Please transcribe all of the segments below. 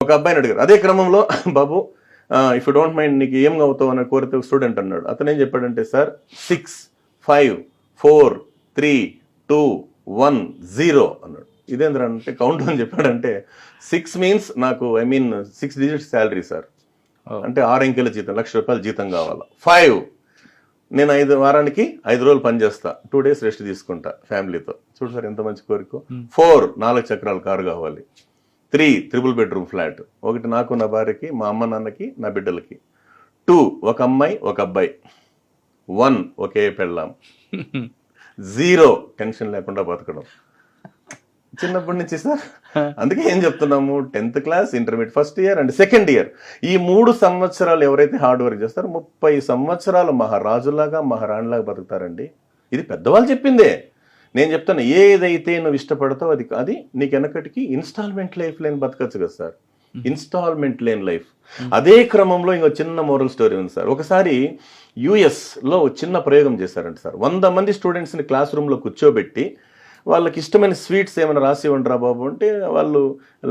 ఒక అబ్బాయిని అడిగారు. అదే క్రమంలో బాబు ఇఫ్ యూ డోంట్ మైండ్ నీకు ఏం అవుతావు అని కోరితే స్టూడెంట్ అన్నాడు. అతను ఏం చెప్పాడంటే, సార్ 6 5 4 3 2 1 0 అన్నాడు. ఇదేంద్ర అంటే కౌంట్ అని చెప్పాడంటే 6 మీన్స్ నాకు 6 డిజిట్ శాలరీ సార్, అంటే 6 అంకెల జీతం, ₹1,00,000 జీతం కావాలా. 5 నేను 5 వారానికి 5 రోజులు పని చేస్తా, 2 days రెస్ట్ తీసుకుంటా ఫ్యామిలీతో. చూడు సార్ ఎంత మంచి కోరిక. 4 4 చక్రాల కారు కావాలి. 3 3 bedroom ఫ్లాట్, ఒకటి నాకు నా భార్యకి, మా అమ్మ నాన్నకి, నా బిడ్డలకి. 2 ఒక అమ్మాయి ఒక అబ్బాయి. 1 ఒకే పెళ్ళాం. 0 టెన్షన్ లేకుండా బతకడం. చిన్నప్పటి నుంచి సార్, అందుకే ఏం చెప్తున్నాము, 10th class, intermediate first year and second year, ఈ 3 సంవత్సరాలు ఎవరైతే హార్డ్ వర్క్ చేస్తారో 30 సంవత్సరాలు మహారాజులాగా మహారాణిలాగా బతుకుతారండి. ఇది పెద్దవాళ్ళు చెప్పిందే. నేను చెప్తాను, ఏదైతే నువ్వు ఇష్టపడతావు అది నీకు వెనకటికి ఇన్స్టాల్మెంట్ లైఫ్ లేని బతకచ్చు కదా సార్, ఇన్స్టాల్మెంట్ లేని లైఫ్. అదే క్రమంలో ఇంకో చిన్న మోరల్ స్టోరీ ఉంది సార్. ఒకసారి US లో చిన్న ప్రయోగం చేశారంట సార్. 100 మంది స్టూడెంట్స్ని క్లాస్ రూమ్లో కూర్చోబెట్టి వాళ్ళకి ఇష్టమైన స్వీట్స్ ఏమైనా రాసి ఇవ్వండిరా బాబు అంటే వాళ్ళు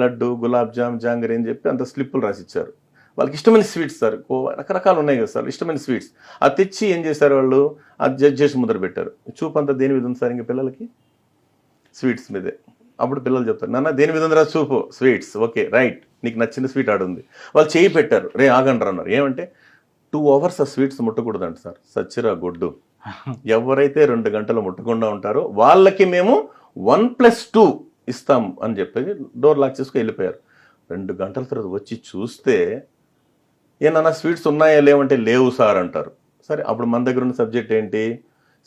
లడ్డు, గులాబ్ జామ్, జాంగరీ అని చెప్పి అంత స్లిప్పులు రాసిచ్చారు. వాళ్ళకి ఇష్టమైన స్వీట్స్ సార్, రకరకాలు ఉన్నాయి కదా సార్ ఇష్టమైన స్వీట్స్. అది తెచ్చి ఏం చేశారు వాళ్ళు, అది జడ్జ్ చేసి ముద్ర పెట్టారు. చూపు అంతా దేని మీద ఉంది సార్ ఇంకా పిల్లలకి? స్వీట్స్ మీదే. అప్పుడు పిల్లలు చెప్తారు, నాన్న దేని మీద ఉందిరా చూపు? స్వీట్స్. ఓకే రైట్, నీకు నచ్చిన స్వీట్ ఆడుంది. వాళ్ళు చేయి పెట్టారు, రే ఆగండి అన్నారు. ఏమంటే 2 hours ఆ స్వీట్స్ ముట్టకూడదంట సార్. సచ్చిరా గొడ్డు, ఎవరైతే 2 గంటలు ముట్టకుండా ఉంటారో వాళ్ళకి మేము 1+2 ఇస్తాం అని చెప్పి డోర్ లాక్ చేసుకుని వెళ్ళిపోయారు. 2 గంటల తర్వాత వచ్చి చూస్తే, ఏమన్నా స్వీట్స్ ఉన్నాయా లేవంటే లేవు సార్ అంటారు. సరే, అప్పుడు మన దగ్గర ఉన్న సబ్జెక్ట్ ఏంటి,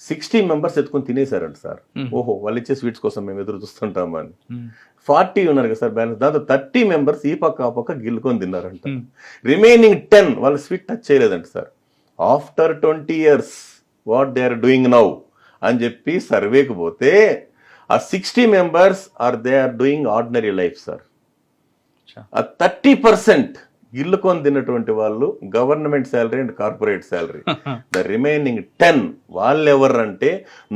60 members ఎత్తుకొని తినేశారంట సార్. ఓహో, వాళ్ళు ఇచ్చే స్వీట్స్ కోసం మేము ఎదురు చూస్తుంటాము అని. 40 ఉన్నారు కదా సార్ బ్యాలెన్స్, దాంతో 30 members ఈ పక్క ఆ పక్క గిల్లుకొని తిన్నారంట. రిమైనింగ్ 10 వాళ్ళు స్వీట్ టచ్ చేయలేదంట sir. After 20 years what they are doing now అని చెప్పి సర్వేకి పోతే ఆ 60 members they are doing ordinary life sir. ఆ 30% గిల్లుకొని తిన్నటువంటి వాళ్ళు government salary and corporate salary. The remaining 10 వాళ్ళు ఎవరంటే,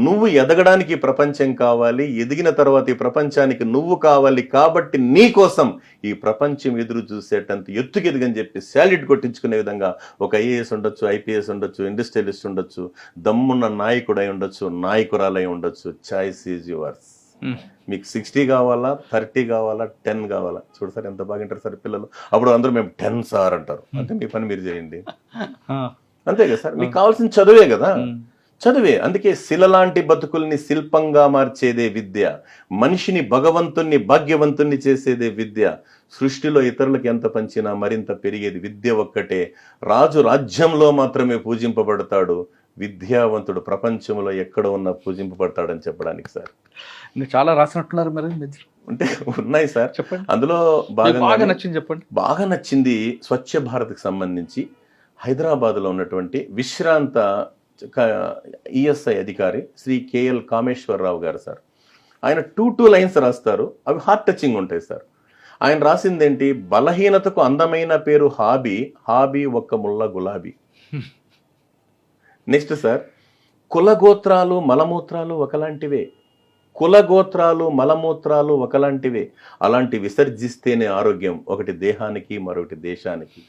నువ్వు ఎదగడానికి ప్రపంచం కావాలి, ఎదిగిన తర్వాత ఈ ప్రపంచానికి నువ్వు కావాలి, కాబట్టి నీ కోసం ఈ ప్రపంచం ఎదురు చూసేటంత ఎత్తుకు ఎదిగని చెప్పి శాలిడ్ కొట్టించుకునే విధంగా ఒక IAS ఉండొచ్చు, IPS ఉండొచ్చు, ఇండస్ట్రియలిస్ట్ ఉండొచ్చు, దమ్మున్న నాయకుడై ఉండొచ్చు, నాయకురాలై ఉండొచ్చు. Choice is yours. మీకు 60 కావాలా, 30 కావాలా, 10 కావాలా? చూడు సార్ ఎంత బాగా వింటారు సార్ పిల్లలు. అప్పుడు అందరూ మేము 10 సార్ అంటారు. అంటే మీ పని మీరు చేయండి, అంతే కదా సార్. మీకు కావాల్సిన చదువే కదా, చదువే. అందుకే శిల లాంటి బతుకుల్ని శిల్పంగా మార్చేదే విద్య, మనిషిని భగవంతుణ్ణి భాగ్యవంతుణ్ణి చేసేదే విద్య. సృష్టిలో ఇతరులకు ఎంత పంచినా మరింత పెరిగేది విద్య ఒక్కటే. రాజు రాజ్యంలో మాత్రమే పూజింపబడతాడు, విద్యావంతుడు ప్రపంచంలో ఎక్కడ ఉన్నా పూజింపబడతాడని చెప్పడానికి సార్. చాలా రాసినట్టున్నారు మరి. అంటే ఉన్నాయి సార్, చెప్పండి. అందులో బాగా నచ్చింది చెప్పండి. బాగా నచ్చింది స్వచ్ఛ భారత్కి సంబంధించి హైదరాబాద్లో ఉన్నటువంటి విశ్రాంత ESI అధికారి శ్రీ KL కామేశ్వరరావు గారు సార్. ఆయన 2 lines రాస్తారు, అవి హార్ట్ టచింగ్ ఉంటాయి సార్. ఆయన రాసింది ఏంటి, బలహీనతకు అందమైన పేరు హాబీ, హాబీ ఒక్క ముళ్ళ గులాబీ. నెక్స్ట్ సార్, కులగోత్రాలు మలమూత్రాలు ఒకలాంటివే, కులగోత్రాలు మలమూత్రాలు ఒకలాంటివే, అలాంటి విసర్జిస్తేనే ఆరోగ్యం, ఒకటి దేహానికి మరొకటి దేశానికి.